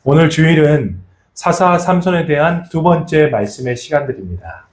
오늘 주일은 사사 삼손에 대한 두 번째 말씀의 시간들입니다.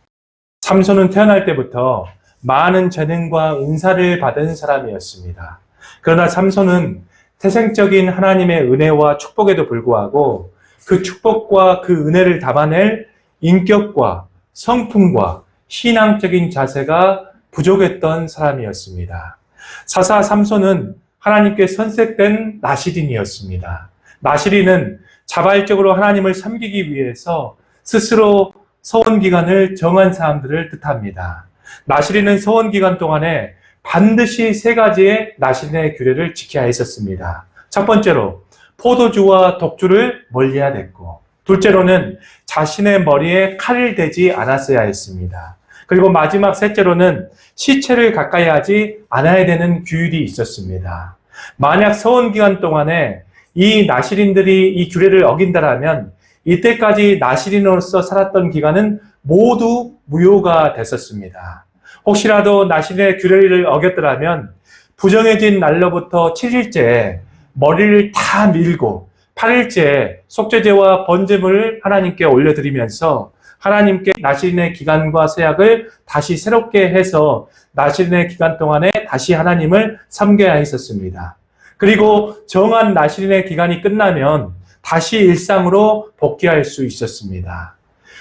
삼손은 태어날 때부터 많은 재능과 은사를 받은 사람이었습니다. 그러나 삼손은 태생적인 하나님의 은혜와 축복에도 불구하고 그 축복과 그 은혜를 담아낼 인격과 성품과 신앙적인 자세가 부족했던 사람이었습니다. 사사 삼손은 하나님께 선택된 나시린이었습니다. 나시린은 자발적으로 하나님을 섬기기 위해서 스스로 서원기간을 정한 사람들을 뜻합니다. 나시린은 서원기간 동안에 반드시 세 가지의 나시린의 규례를 지켜야 했었습니다. 첫 번째로 포도주와 독주를 멀리해야 됐고, 둘째로는 자신의 머리에 칼을 대지 않았어야 했습니다. 그리고 마지막 셋째로는 시체를 가까이 하지 않아야 되는 규율이 있었습니다. 만약 서원기간 동안에 이 나시린들이 이 규례를 어긴다라면 이때까지 나시린으로서 살았던 기간은 모두 무효가 됐었습니다. 혹시라도 나시린의 규례를 어겼더라면 부정해진 날로부터 7일째 머리를 다 밀고 8일째 속죄제와 번제물을 하나님께 올려드리면서 하나님께 나시린의 기간과 세약을 다시 새롭게 해서 나시린의 기간 동안에 다시 하나님을 섬겨야 했었습니다. 그리고 정한 나시린의 기간이 끝나면 다시 일상으로 복귀할 수 있었습니다.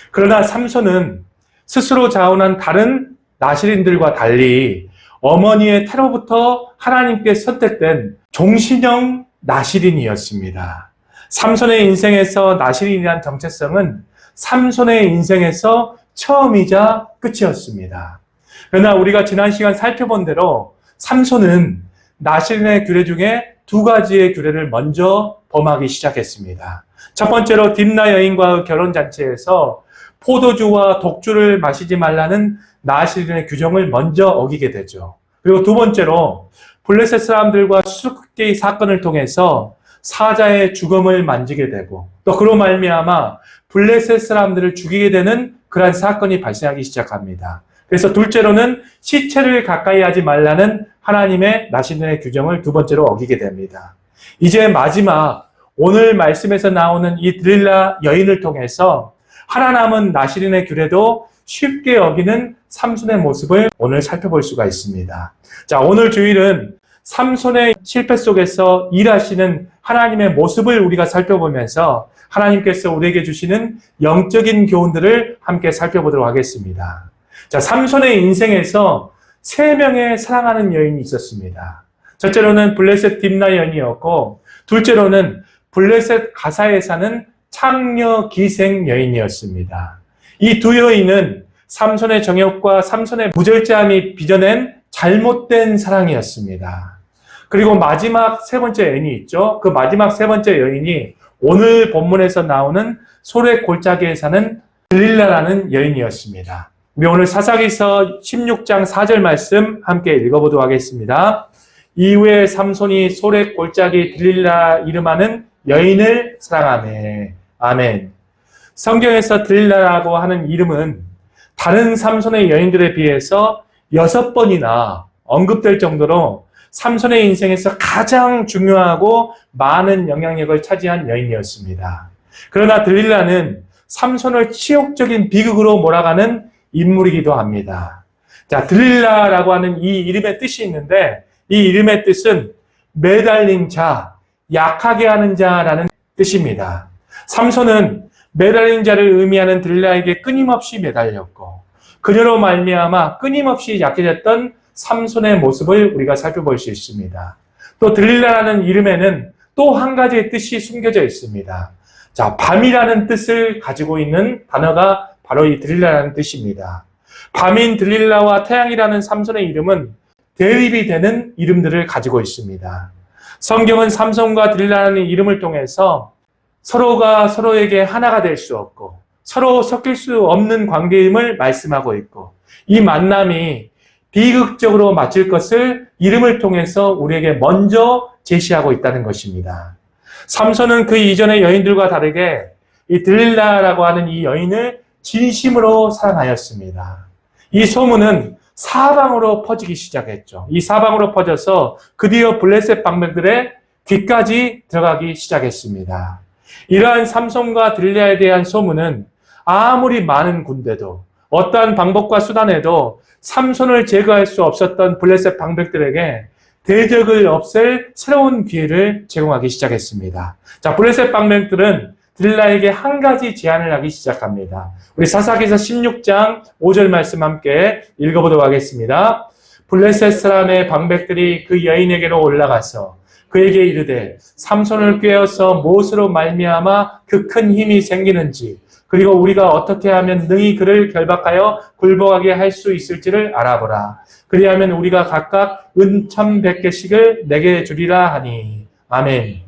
그러나 삼손은 스스로 자원한 다른 나시린들과 달리 어머니의 태로부터 하나님께 선택된 종신형 나시린이었습니다. 삼손의 인생에서 나시린이란 정체성은 삼손의 인생에서 처음이자 끝이었습니다. 그러나 우리가 지난 시간 살펴본 대로 삼손은 나시린의 규례 중에 두 가지의 규례를 먼저 범하기 시작했습니다. 첫 번째로 딥나 여인과의 결혼잔치에서 포도주와 독주를 마시지 말라는 나시린의 규정을 먼저 어기게 되죠. 그리고 두 번째로 블레셋 사람들과 수수께끼 사건을 통해서 사자의 죽음을 만지게 되고 또 그로 말미암아 블레셋 사람들을 죽이게 되는 그러한 사건이 발생하기 시작합니다. 그래서 둘째로는 시체를 가까이 하지 말라는 하나님의 나시린의 규정을 두 번째로 어기게 됩니다. 이제 마지막 오늘 말씀에서 나오는 이 들릴라 여인을 통해서 하나 남은 나시린의 규례도 쉽게 어기는 삼손의 모습을 오늘 살펴볼 수가 있습니다. 자, 오늘 주일은 삼손의 실패 속에서 일하시는 하나님의 모습을 우리가 살펴보면서 하나님께서 우리에게 주시는 영적인 교훈들을 함께 살펴보도록 하겠습니다. 자, 삼손의 인생에서 세 명의 사랑하는 여인이 있었습니다. 첫째로는 블레셋 딥나 여인이었고, 둘째로는 블레셋 가사에 사는 창녀 기생 여인이었습니다. 이 두 여인은 삼손의 정욕과 삼손의 무절제함이 빚어낸 잘못된 사랑이었습니다. 그리고 마지막 세 번째 여인이 있죠. 그 마지막 세 번째 여인이 오늘 본문에서 나오는 소래 골짜기에 사는 들릴라라는 여인이었습니다. 우리 오늘 사사기서 16장 4절 말씀 함께 읽어보도록 하겠습니다. 이후에 삼손이 소래 골짜기 들릴라 이름하는 여인을 사랑하네. 아멘. 성경에서 들릴라라고 하는 이름은 다른 삼손의 여인들에 비해서 6번이나 언급될 정도로 삼손의 인생에서 가장 중요하고 많은 영향력을 차지한 여인이었습니다. 그러나 들릴라는 삼손을 치욕적인 비극으로 몰아가는 인물이기도 합니다. 자, 들릴라라고 하는 이 이름의 뜻이 있는데 이 이름의 뜻은 매달린 자, 약하게 하는 자라는 뜻입니다. 삼손은 매달린 자를 의미하는 들릴라에게 끊임없이 매달렸고 그녀로 말미암아 끊임없이 약해졌던 삼손의 모습을 우리가 살펴볼 수 있습니다. 또 들릴라라는 이름에는 또 한 가지의 뜻이 숨겨져 있습니다. 자, 밤이라는 뜻을 가지고 있는 단어가 바로 이 들릴라라는 뜻입니다. 밤인 들릴라와 태양이라는 삼손의 이름은 대립이 되는 이름들을 가지고 있습니다. 성경은 삼손과 들릴라라는 이름을 통해서 서로가 서로에게 하나가 될 수 없고 서로 섞일 수 없는 관계임을 말씀하고 있고 이 만남이 비극적으로 맞을 것을 이름을 통해서 우리에게 먼저 제시하고 있다는 것입니다. 삼손은 그 이전의 여인들과 다르게 이 들릴라라고 하는 이 여인을 진심으로 사랑하였습니다. 이 소문은 사방으로 퍼지기 시작했죠. 이 사방으로 퍼져서 드디어 블레셋 방백들의 귀까지 들어가기 시작했습니다. 이러한 삼손과 들릴라에 대한 소문은 아무리 많은 군대도 어떠한 방법과 수단에도 삼손을 제거할 수 없었던 블레셋 방백들에게 대적을 없앨 새로운 기회를 제공하기 시작했습니다. 자, 블레셋 방백들은 들릴라에게 한 가지 제안을 하기 시작합니다. 우리 사사기서 16장 5절 말씀 함께 읽어보도록 하겠습니다. 블레셋 사람의 방백들이 그 여인에게로 올라가서 그에게 이르되 삼손을 꾀어서 무엇으로 말미암아 그 큰 힘이 생기는지 그리고 우리가 어떻게 하면 능히 그를 결박하여 굴복하게 할 수 있을지를 알아보라. 그리하면 우리가 각각 은 1,100개씩을 내게 주리라 하니. 아멘.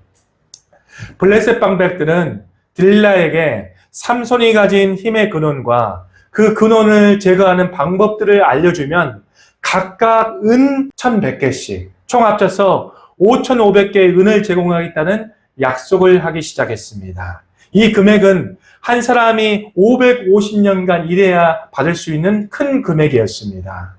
블레셋 방백들은 들릴라에게 삼손이 가진 힘의 근원과 그 근원을 제거하는 방법들을 알려주면 각각 은 1,100개씩 총 합쳐서 5,500개의 은을 제공하겠다는 약속을 하기 시작했습니다. 이 금액은 한 사람이 550년간 일해야 받을 수 있는 큰 금액이었습니다.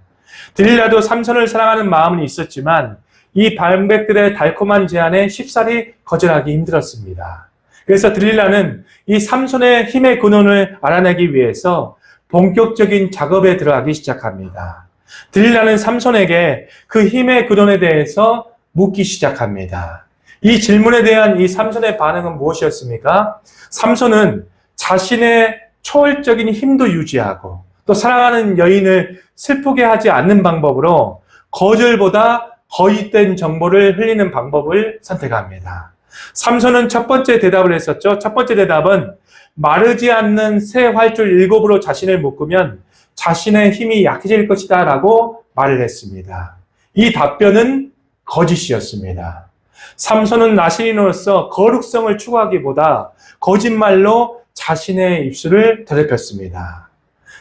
들릴라도 삼손을 사랑하는 마음은 있었지만 이 방백들의 달콤한 제안에 쉽사리 거절하기 힘들었습니다. 그래서 들릴라는 이 삼손의 힘의 근원을 알아내기 위해서 본격적인 작업에 들어가기 시작합니다. 들릴라는 삼손에게 그 힘의 근원에 대해서 묻기 시작합니다. 이 질문에 대한 이 삼손의 반응은 무엇이었습니까? 삼손은 자신의 초월적인 힘도 유지하고 또 사랑하는 여인을 슬프게 하지 않는 방법으로 거절보다 거짓된 정보를 흘리는 방법을 선택합니다. 삼손은 첫 번째 대답을 했었죠. 첫 번째 대답은 마르지 않는 새 활줄 7으로 자신을 묶으면 자신의 힘이 약해질 것이다 라고 말을 했습니다. 이 답변은 거짓이었습니다. 삼손은 나시린으로서 거룩성을 추구하기보다 거짓말로 자신의 입술을 더럽혔습니다.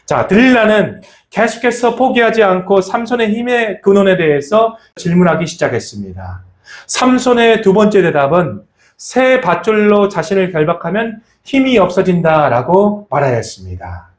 자, 들릴라는 계속해서 포기하지 않고 삼손의 힘의 근원에 대해서 질문하기 시작했습니다. 삼손의 두 번째 대답은 새 밧줄로 자신을 결박하면 힘이 없어진다라고 말하였습니다.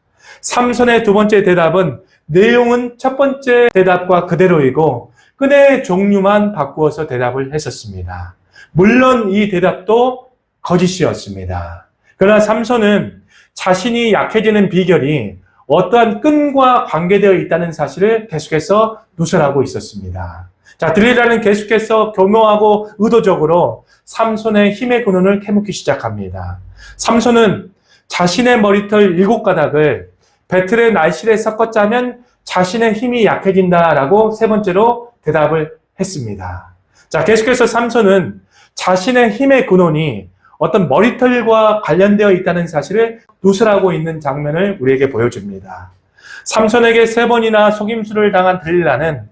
삼손의 두 번째 대답은 내용은 첫 번째 대답과 그대로이고 끈의 종류만 바꾸어서 대답을 했었습니다. 물론 이 대답도 거짓이었습니다. 그러나 삼손은 자신이 약해지는 비결이 어떠한 끈과 관계되어 있다는 사실을 계속해서 누설하고 있었습니다. 자, 들릴라는 계속해서 교묘하고 의도적으로 삼손의 힘의 근원을 캐묻기 시작합니다. 삼손은 자신의 머리털 7가닥을 배틀의 날실에 섞어 짜면 자신의 힘이 약해진다라고 세 번째로 대답을 했습니다. 자, 계속해서 삼손은 자신의 힘의 근원이 어떤 머리털과 관련되어 있다는 사실을 누설하고 있는 장면을 우리에게 보여줍니다. 삼손에게 3번이나 속임수를 당한 들릴라는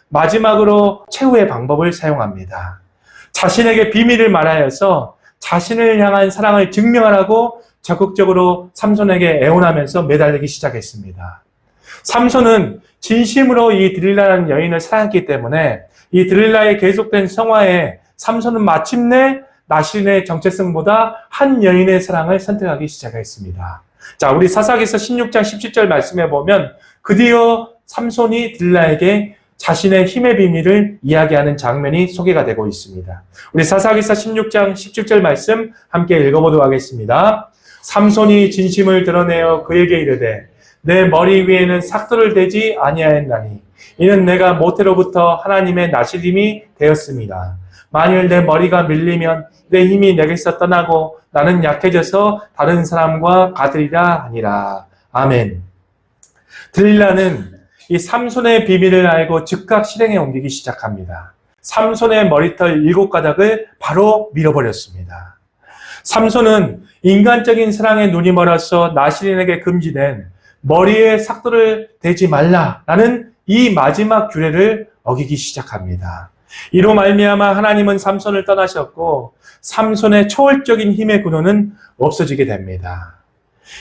마지막으로 최후의 방법을 사용합니다. 자신에게 비밀을 말하여서 자신을 향한 사랑을 증명하라고 적극적으로 삼손에게 애원하면서 매달리기 시작했습니다. 삼손은 진심으로 이 들릴라라는 여인을 사랑했기 때문에 이 들릴라의 계속된 성화에 삼손은 마침내 나시린의 정체성보다 한 여인의 사랑을 선택하기 시작했습니다. 자, 우리 사사기서 16장 17절 말씀에 보면 드디어 삼손이 들릴라에게 자신의 힘의 비밀을 이야기하는 장면이 소개가 되고 있습니다. 우리 사사기서 16장 17절 말씀 함께 읽어보도록 하겠습니다. 삼손이 진심을 드러내어 그에게 이르되 내 머리 위에는 삭도를 대지 아니하였나니 이는 내가 모태로부터 하나님의 나시림이 되었습니다. 만일 내 머리가 밀리면 내 힘이 내게서 떠나고 나는 약해져서 다른 사람과 같으리라 하니라. 아멘. 들릴라는 이 삼손의 비밀을 알고 즉각 실행에 옮기기 시작합니다. 삼손의 머리털 7가닥을 바로 밀어버렸습니다. 삼손은 인간적인 사랑에 눈이 멀어서 나시린에게 금지된 머리에 삭도를 대지 말라라는 이 마지막 규례를 어기기 시작합니다. 이로 말미암아 하나님은 삼손을 떠나셨고 삼손의 초월적인 힘의 근원은 없어지게 됩니다.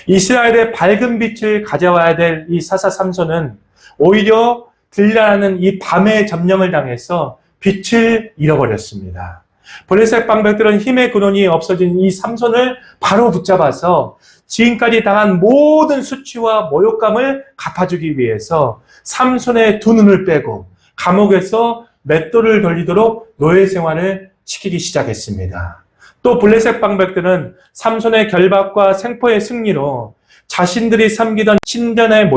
이스라엘의 밝은 빛을 가져와야 될 이 사사 삼손은 오히려 들릴라라는 이 밤의 점령을 당해서 빛을 잃어버렸습니다. 블레셋 방백들은 힘의 근원이 없어진 이 삼손을 바로 붙잡아서 지금까지 당한 모든 수치와 모욕감을 갚아주기 위해서 삼손의 두 눈을 빼고 감옥에서 맷돌을 돌리도록 노예 생활을 시키기 시작했습니다. 또 블레셋 방백들은 삼손의 결박과 생포의 승리로 자신들이 섬기던 신전에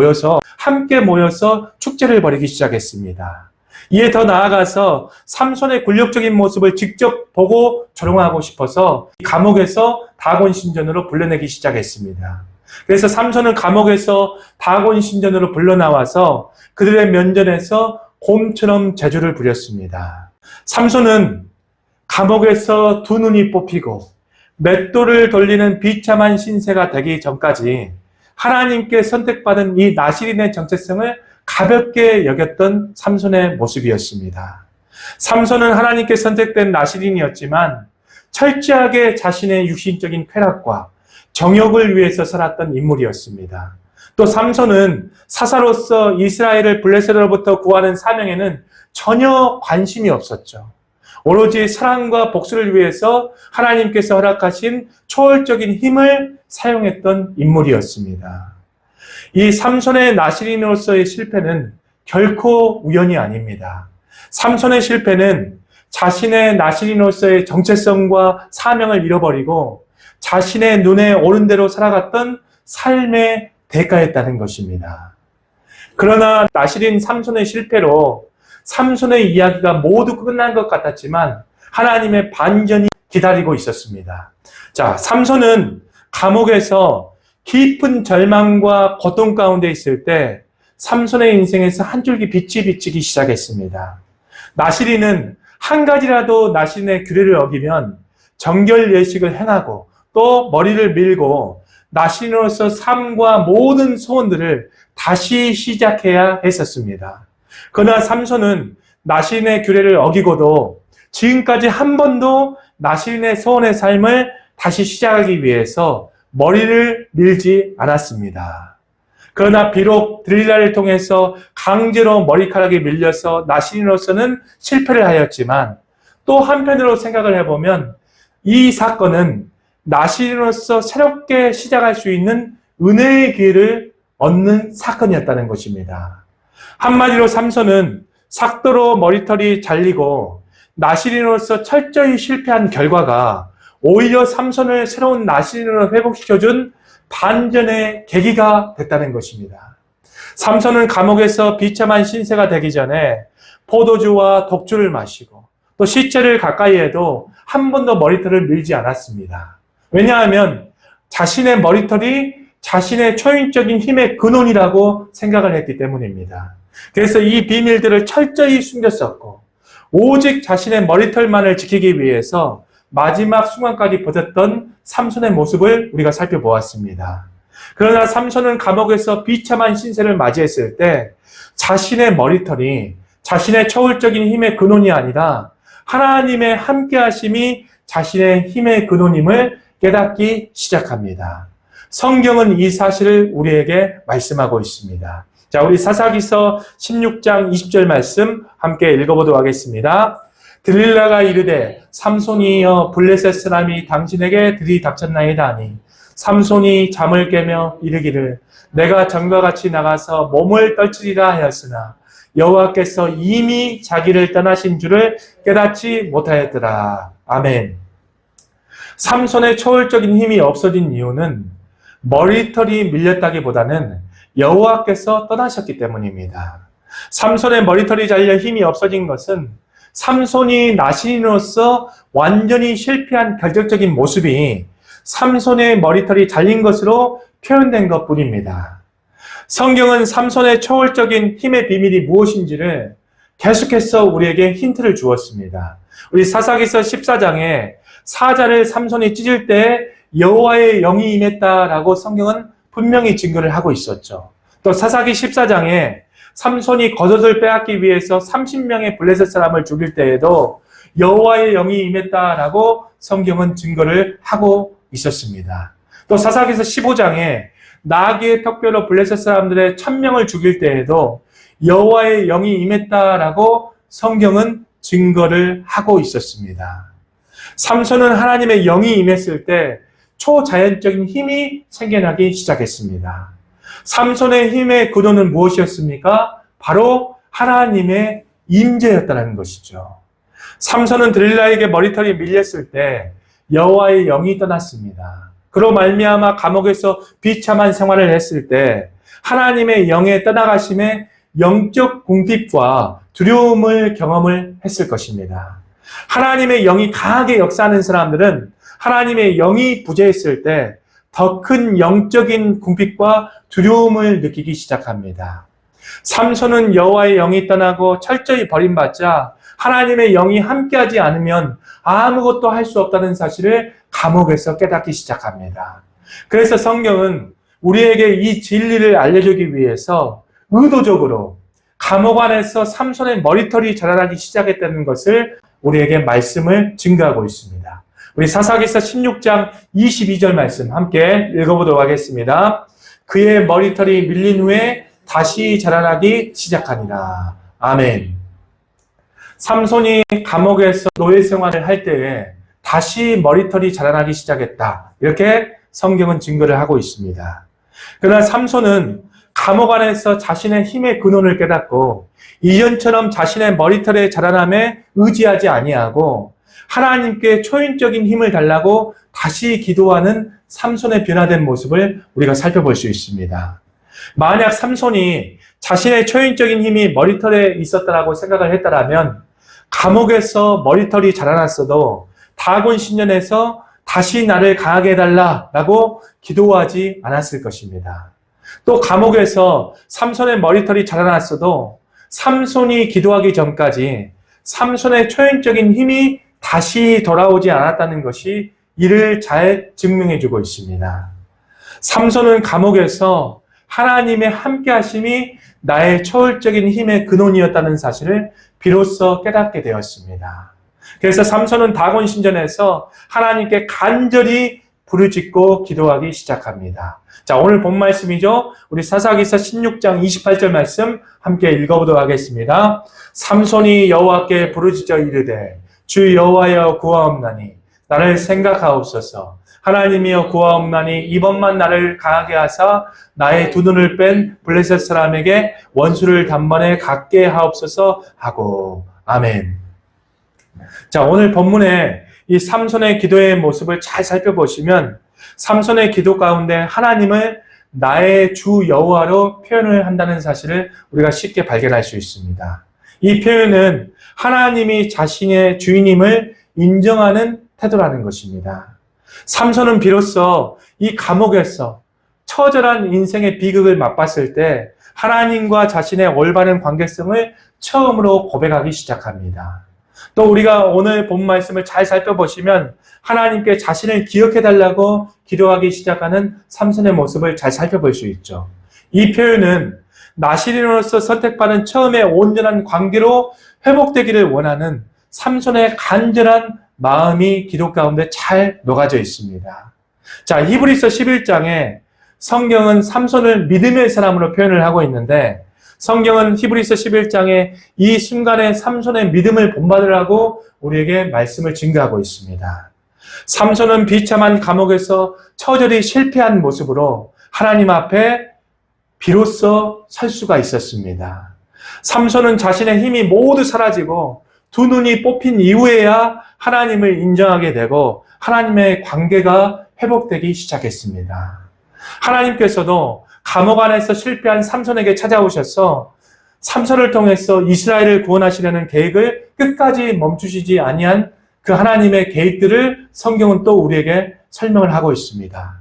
함께 모여서 축제를 벌이기 시작했습니다. 이에 더 나아가서 삼손의 굴욕적인 모습을 직접 보고 조롱하고 싶어서 감옥에서 다곤 신전으로 불러내기 시작했습니다. 그래서 삼손은 감옥에서 다곤 신전으로 불러나와서 그들의 면전에서 곰처럼 제주를 부렸습니다. 삼손은 감옥에서 두 눈이 뽑히고 맷돌을 돌리는 비참한 신세가 되기 전까지 하나님께 선택받은 이 나실인의 정체성을 가볍게 여겼던 삼손의 모습이었습니다. 삼손은 하나님께 선택된 나실인이었지만 철저하게 자신의 육신적인 쾌락과 정욕을 위해서 살았던 인물이었습니다. 또 삼손은 사사로서 이스라엘을 블레셋으로부터 구하는 사명에는 전혀 관심이 없었죠. 오로지 사랑과 복수를 위해서 하나님께서 허락하신 초월적인 힘을 사용했던 인물이었습니다. 이 삼손의 나실인으로서의 실패는 결코 우연이 아닙니다. 삼손의 실패는 자신의 나실인으로서의 정체성과 사명을 잃어버리고 자신의 눈에 오른 대로 살아갔던 삶의 대가였다는 것입니다. 그러나 나실인 삼손의 실패로 삼손의 이야기가 모두 끝난 것 같았지만 하나님의 반전이 기다리고 있었습니다. 자, 삼손은 감옥에서 깊은 절망과 고통 가운데 있을 때 삼손의 인생에서 한 줄기 빛이 비치기 시작했습니다. 나실인은 한 가지라도 나실인의 규례를 어기면 정결 예식을 행하고 또 머리를 밀고 나실인으로서 삶과 모든 소원들을 다시 시작해야 했었습니다. 그러나 삼손은 나실인의 규례를 어기고도 지금까지 한 번도 나실인의 소원의 삶을 다시 시작하기 위해서 머리를 밀지 않았습니다. 그러나 비록 들릴라를 통해서 강제로 머리카락이 밀려서 나실인으로서는 실패를 하였지만 또 한편으로 생각을 해보면 이 사건은 나실인으로서 새롭게 시작할 수 있는 은혜의 기회를 얻는 사건이었다는 것입니다. 한마디로 삼손은 삭도로 머리털이 잘리고 나실인으로서 철저히 실패한 결과가 오히려 삼손을 새로운 나실인으로 회복시켜준 반전의 계기가 됐다는 것입니다. 삼손은 감옥에서 비참한 신세가 되기 전에 포도주와 독주를 마시고 또 시체를 가까이 해도 한 번도 머리털을 밀지 않았습니다. 왜냐하면 자신의 머리털이 자신의 초인적인 힘의 근원이라고 생각을 했기 때문입니다. 그래서 이 비밀들을 철저히 숨겼었고 오직 자신의 머리털만을 지키기 위해서 마지막 순간까지 버텼던 삼손의 모습을 우리가 살펴보았습니다. 그러나 삼손은 감옥에서 비참한 신세를 맞이했을 때 자신의 머리털이 자신의 초월적인 힘의 근원이 아니라 하나님의 함께하심이 자신의 힘의 근원임을 깨닫기 시작합니다. 성경은 이 사실을 우리에게 말씀하고 있습니다. 자, 우리 사사기서 16장 20절 말씀 함께 읽어보도록 하겠습니다. 들릴라가 이르되 삼손이여 블레셋 사람이 당신에게 들이닥쳤나이다 하니 삼손이 잠을 깨며 이르기를 내가 전과 같이 나가서 몸을 떨치리라 하였으나 여호와께서 이미 자기를 떠나신 줄을 깨닫지 못하였더라. 아멘. 삼손의 초월적인 힘이 없어진 이유는 머리털이 밀렸다기보다는 여호와께서 떠나셨기 때문입니다. 삼손의 머리털이 잘려 힘이 없어진 것은 삼손이 나실인으로서 완전히 실패한 결정적인 모습이 삼손의 머리털이 잘린 것으로 표현된 것뿐입니다. 성경은 삼손의 초월적인 힘의 비밀이 무엇인지를 계속해서 우리에게 힌트를 주었습니다. 우리 사사기서 14장에 사자를 삼손이 찢을 때 여호와의 영이 임했다라고 성경은 분명히 증거를 하고 있었죠. 또 사사기 14장에 삼손이 겉옷을 빼앗기 위해서 30명의 블레셋 사람을 죽일 때에도 여호와의 영이 임했다라고 성경은 증거를 하고 있었습니다. 또 사사기서 15장에 나귀의 턱뼈로 블레셋 사람들의 1000명을 죽일 때에도 여호와의 영이 임했다라고 성경은 증거를 하고 있었습니다. 삼손은 하나님의 영이 임했을 때 초자연적인 힘이 생겨나기 시작했습니다. 삼손의 힘의 근원은 무엇이었습니까? 바로 하나님의 임재였다는 것이죠. 삼손은 들릴라에게 머리털이 밀렸을 때 여호와의 영이 떠났습니다. 그로 말미암아 감옥에서 비참한 생활을 했을 때 하나님의 영의 떠나가심에 영적 궁핍과 두려움을 경험을 했을 것입니다. 하나님의 영이 강하게 역사하는 사람들은 하나님의 영이 부재했을 때 더 큰 영적인 궁핍과 두려움을 느끼기 시작합니다. 삼손은 여호와의 영이 떠나고 철저히 버림받자 하나님의 영이 함께하지 않으면 아무것도 할 수 없다는 사실을 감옥에서 깨닫기 시작합니다. 그래서 성경은 우리에게 이 진리를 알려주기 위해서 의도적으로 감옥 안에서 삼손의 머리털이 자라나기 시작했다는 것을 우리에게 말씀을 증거하고 있습니다. 우리 사사기서 16장 22절 말씀 함께 읽어보도록 하겠습니다. 그의 머리털이 밀린 후에 다시 자라나기 시작하니라. 아멘. 삼손이 감옥에서 노예 생활을 할 때에 다시 머리털이 자라나기 시작했다. 이렇게 성경은 증거를 하고 있습니다. 그러나 삼손은 감옥 안에서 자신의 힘의 근원을 깨닫고 이전처럼 자신의 머리털의 자라남에 의지하지 아니하고 하나님께 초인적인 힘을 달라고 다시 기도하는 삼손의 변화된 모습을 우리가 살펴볼 수 있습니다. 만약 삼손이 자신의 초인적인 힘이 머리털에 있었다라고 생각을 했다라면 감옥에서 머리털이 자라났어도 다곤 신전에서 다시 나를 강하게 해달라라고 기도하지 않았을 것입니다. 또 감옥에서 삼손의 머리털이 자라났어도 삼손이 기도하기 전까지 삼손의 초인적인 힘이 다시 돌아오지 않았다는 것이 이를 잘 증명해주고 있습니다. 삼손은 감옥에서 하나님의 함께하심이 나의 초월적인 힘의 근원이었다는 사실을 비로소 깨닫게 되었습니다. 그래서 삼손은 다곤 신전에서 하나님께 간절히 부르짖고 기도하기 시작합니다. 자, 오늘 본 말씀이죠. 우리 사사기서 16장 28절 말씀 함께 읽어보도록 하겠습니다. 삼손이 여호와께 부르짖어 이르되 주 여호와여 구하옵나니 나를 생각하옵소서. 하나님이여 구하옵나니 이번만 나를 강하게 하사 나의 두 눈을 뺀 블레셋 사람에게 원수를 단번에 갖게 하옵소서 하고. 아멘. 자, 오늘 본문에 이 삼손의 기도의 모습을 잘 살펴보시면 삼손의 기도 가운데 하나님을 나의 주 여호와로 표현을 한다는 사실을 우리가 쉽게 발견할 수 있습니다. 이 표현은 하나님이 자신의 주인임을 인정하는 태도라는 것입니다. 삼손은 비로소 이 감옥에서 처절한 인생의 비극을 맛봤을 때 하나님과 자신의 올바른 관계성을 처음으로 고백하기 시작합니다. 또 우리가 오늘 본 말씀을 잘 살펴보시면 하나님께 자신을 기억해달라고 기도하기 시작하는 삼손의 모습을 잘 살펴볼 수 있죠. 이 표현은 나시린으로서 선택받은 처음의 온전한 관계로 회복되기를 원하는 삼손의 간절한 마음이 기도 가운데 잘 녹아져 있습니다. 자, 히브리서 11장에 성경은 삼손을 믿음의 사람으로 표현을 하고 있는데 성경은 히브리서 11장에 이 순간에 삼손의 믿음을 본받으라고 우리에게 말씀을 증거하고 있습니다. 삼손은 비참한 감옥에서 처절히 실패한 모습으로 하나님 앞에 비로소 설 수가 있었습니다. 삼손은 자신의 힘이 모두 사라지고 두 눈이 뽑힌 이후에야 하나님을 인정하게 되고 하나님의 관계가 회복되기 시작했습니다. 하나님께서도 감옥 안에서 실패한 삼손에게 찾아오셔서 삼손을 통해서 이스라엘을 구원하시려는 계획을 끝까지 멈추시지 아니한 그 하나님의 계획들을 성경은 또 우리에게 설명을 하고 있습니다.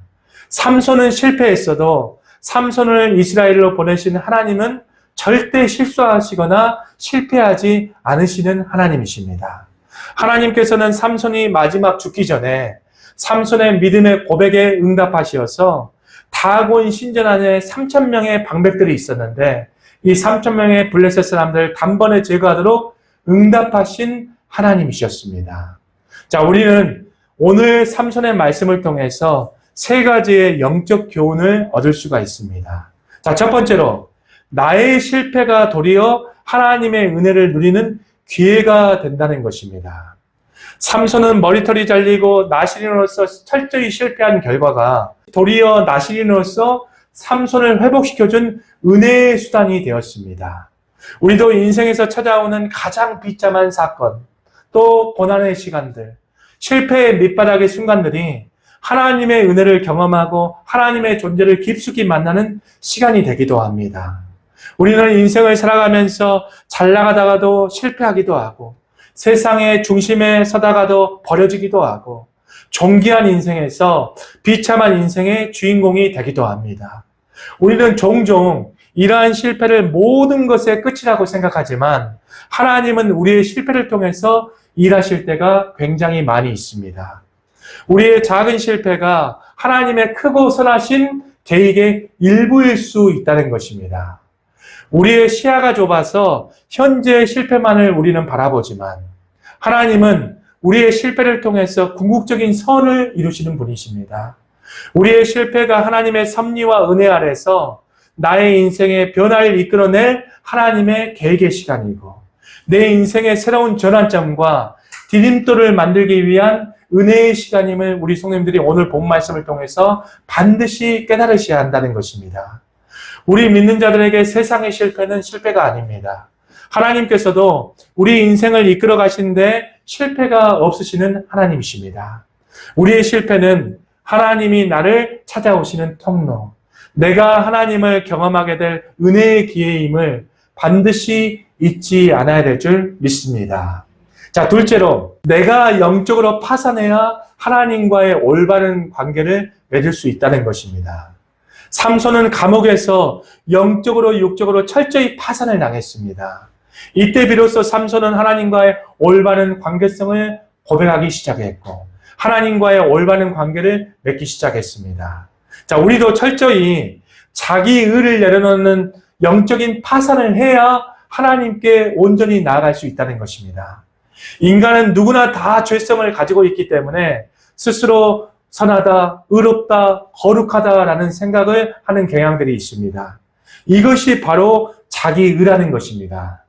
삼손은 실패했어도 삼손을 이스라엘로 보내신 하나님은 절대 실수하시거나 실패하지 않으시는 하나님이십니다. 하나님께서는 삼손이 마지막 죽기 전에 삼손의 믿음의 고백에 응답하시어서 다곤 신전 안에 3,000명의 방백들이 있었는데 이 3,000명의 블레셋 사람들을 단번에 제거하도록 응답하신 하나님이셨습니다. 자, 우리는 오늘 삼손의 말씀을 통해서 세 가지의 영적 교훈을 얻을 수가 있습니다. 자, 첫 번째로 나의 실패가 도리어 하나님의 은혜를 누리는 기회가 된다는 것입니다. 삼손은 머리털이 잘리고 나시린으로서 철저히 실패한 결과가 도리어 나시린으로서 삼손을 회복시켜준 은혜의 수단이 되었습니다. 우리도 인생에서 찾아오는 가장 비참한 사건, 또 고난의 시간들, 실패의 밑바닥의 순간들이 하나님의 은혜를 경험하고 하나님의 존재를 깊숙이 만나는 시간이 되기도 합니다. 우리는 인생을 살아가면서 잘 나가다가도 실패하기도 하고 세상의 중심에 서다가도 버려지기도 하고 존귀한 인생에서 비참한 인생의 주인공이 되기도 합니다. 우리는 종종 이러한 실패를 모든 것의 끝이라고 생각하지만 하나님은 우리의 실패를 통해서 일하실 때가 굉장히 많이 있습니다. 우리의 작은 실패가 하나님의 크고 선하신 계획의 일부일 수 있다는 것입니다. 우리의 시야가 좁아서 현재의 실패만을 우리는 바라보지만 하나님은 우리의 실패를 통해서 궁극적인 선을 이루시는 분이십니다. 우리의 실패가 하나님의 섭리와 은혜 아래서 나의 인생의 변화를 이끌어낼 하나님의 계획의 시간이고 내 인생의 새로운 전환점과 디딤돌을 만들기 위한 은혜의 시간임을 우리 성도님들이 오늘 본 말씀을 통해서 반드시 깨달으셔야 한다는 것입니다. 우리 믿는 자들에게 세상의 실패는 실패가 아닙니다. 하나님께서도 우리 인생을 이끌어 가시는데 실패가 없으시는 하나님이십니다. 우리의 실패는 하나님이 나를 찾아오시는 통로, 내가 하나님을 경험하게 될 은혜의 기회임을 반드시 잊지 않아야 될 줄 믿습니다. 자, 둘째로 내가 영적으로 파산해야 하나님과의 올바른 관계를 맺을 수 있다는 것입니다. 삼손은 감옥에서 영적으로 육적으로 철저히 파산을 당했습니다. 이때 비로소 삼손은 하나님과의 올바른 관계성을 고백하기 시작했고 하나님과의 올바른 관계를 맺기 시작했습니다. 자, 우리도 철저히 자기 의를 내려놓는 영적인 파산을 해야 하나님께 온전히 나아갈 수 있다는 것입니다. 인간은 누구나 다 죄성을 가지고 있기 때문에 스스로 선하다, 의롭다, 거룩하다라는 생각을 하는 경향들이 있습니다. 이것이 바로 자기 의라는 것입니다.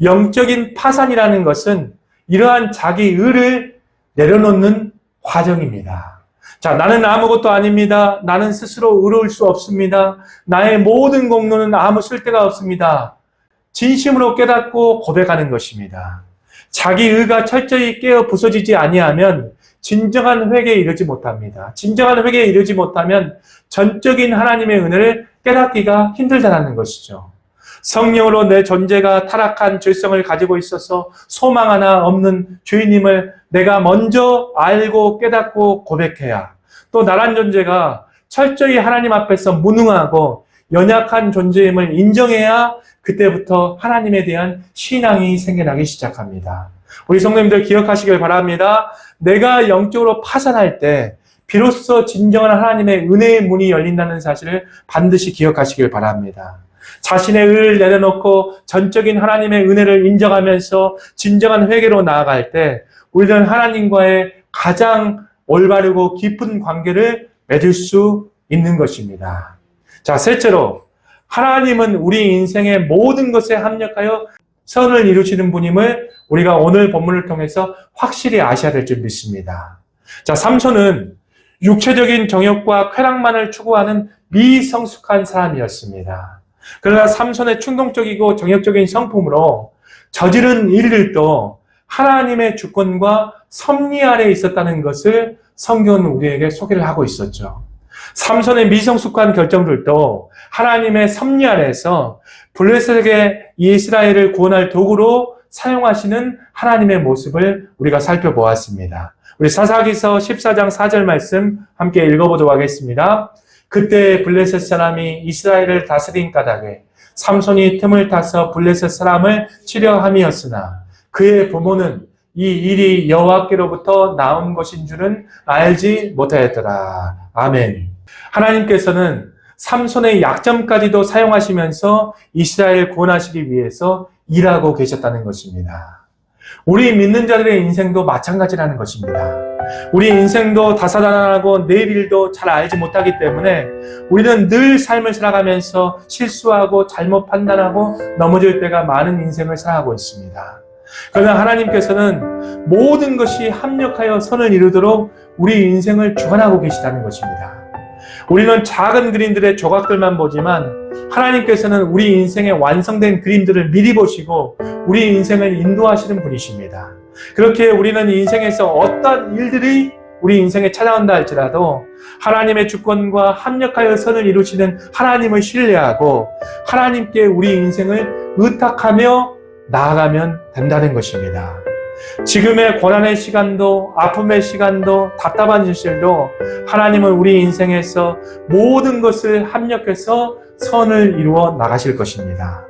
영적인 파산이라는 것은 이러한 자기 의를 내려놓는 과정입니다. 자, 나는 아무것도 아닙니다. 나는 스스로 의로울 수 없습니다. 나의 모든 공로는 아무 쓸데가 없습니다. 진심으로 깨닫고 고백하는 것입니다. 자기 의가 철저히 깨어 부서지지 아니하면 진정한 회개에 이르지 못합니다. 진정한 회개에 이르지 못하면 전적인 하나님의 은혜를 깨닫기가 힘들다는 것이죠. 성령으로 내 존재가 타락한 죄성을 가지고 있어서 소망 하나 없는 죄인임을 내가 먼저 알고 깨닫고 고백해야, 또 나란 존재가 철저히 하나님 앞에서 무능하고 연약한 존재임을 인정해야 그때부터 하나님에 대한 신앙이 생겨나기 시작합니다. 우리 성도님들 기억하시길 바랍니다. 내가 영적으로 파산할 때 비로소 진정한 하나님의 은혜의 문이 열린다는 사실을 반드시 기억하시길 바랍니다. 자신의 의를 내려놓고 전적인 하나님의 은혜를 인정하면서 진정한 회개로 나아갈 때 우리는 하나님과의 가장 올바르고 깊은 관계를 맺을 수 있는 것입니다. 자, 셋째로 하나님은 우리 인생의 모든 것에 합력하여 선을 이루시는 분임을 우리가 오늘 본문을 통해서 확실히 아셔야 될 줄 믿습니다. 자, 삼손은 육체적인 정욕과 쾌락만을 추구하는 미성숙한 사람이었습니다. 그러나 삼손의 충동적이고 정욕적인 성품으로 저지른 일들도 하나님의 주권과 섭리 아래에 있었다는 것을 성경은 우리에게 소개를 하고 있었죠. 삼손의 미성숙한 결정들도 하나님의 섭리 아래에서 블레셋에게 이스라엘을 구원할 도구로 사용하시는 하나님의 모습을 우리가 살펴보았습니다. 우리 사사기서 14장 4절 말씀 함께 읽어보도록 하겠습니다. 그때 블레셋 사람이 이스라엘을 다스린 까닭에 삼손이 틈을 타서 블레셋 사람을 치려 함이었으나 그의 부모는 이 일이 여호와께로부터 나온 것인 줄은 알지 못하였더라. 아멘. 하나님께서는 삼손의 약점까지도 사용하시면서 이스라엘을 구원하시기 위해서 일하고 계셨다는 것입니다. 우리 믿는 자들의 인생도 마찬가지라는 것입니다. 우리 인생도 다사다난하고 내일 일도 잘 알지 못하기 때문에 우리는 늘 삶을 살아가면서 실수하고 잘못 판단하고 넘어질 때가 많은 인생을 살아가고 있습니다. 그러나 하나님께서는 모든 것이 합력하여 선을 이루도록 우리 인생을 주관하고 계시다는 것입니다. 우리는 작은 그림들의 조각들만 보지만 하나님께서는 우리 인생의 완성된 그림들을 미리 보시고 우리 인생을 인도하시는 분이십니다. 그렇게 우리는 인생에서 어떤 일들이 우리 인생에 찾아온다 할지라도 하나님의 주권과 합력하여 선을 이루시는 하나님을 신뢰하고 하나님께 우리 인생을 의탁하며 나아가면 된다는 것입니다. 지금의 고난의 시간도 아픔의 시간도 답답한 일들도 하나님은 우리 인생에서 모든 것을 합력해서 선을 이루어 나가실 것입니다.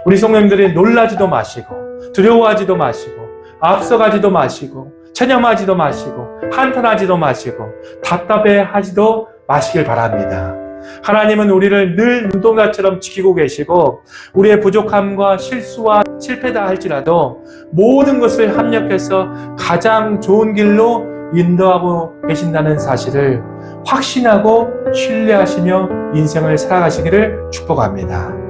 우리 성도님들이 놀라지도 마시고 두려워하지도 마시고 앞서가지도 마시고 체념하지도 마시고 한탄하지도 마시고 답답해하지도 마시길 바랍니다. 하나님은 우리를 늘 눈동자처럼 지키고 계시고 우리의 부족함과 실수와 실패다 할지라도 모든 것을 합력해서 가장 좋은 길로 인도하고 계신다는 사실을 확신하고 신뢰하시며 인생을 살아가시기를 축복합니다.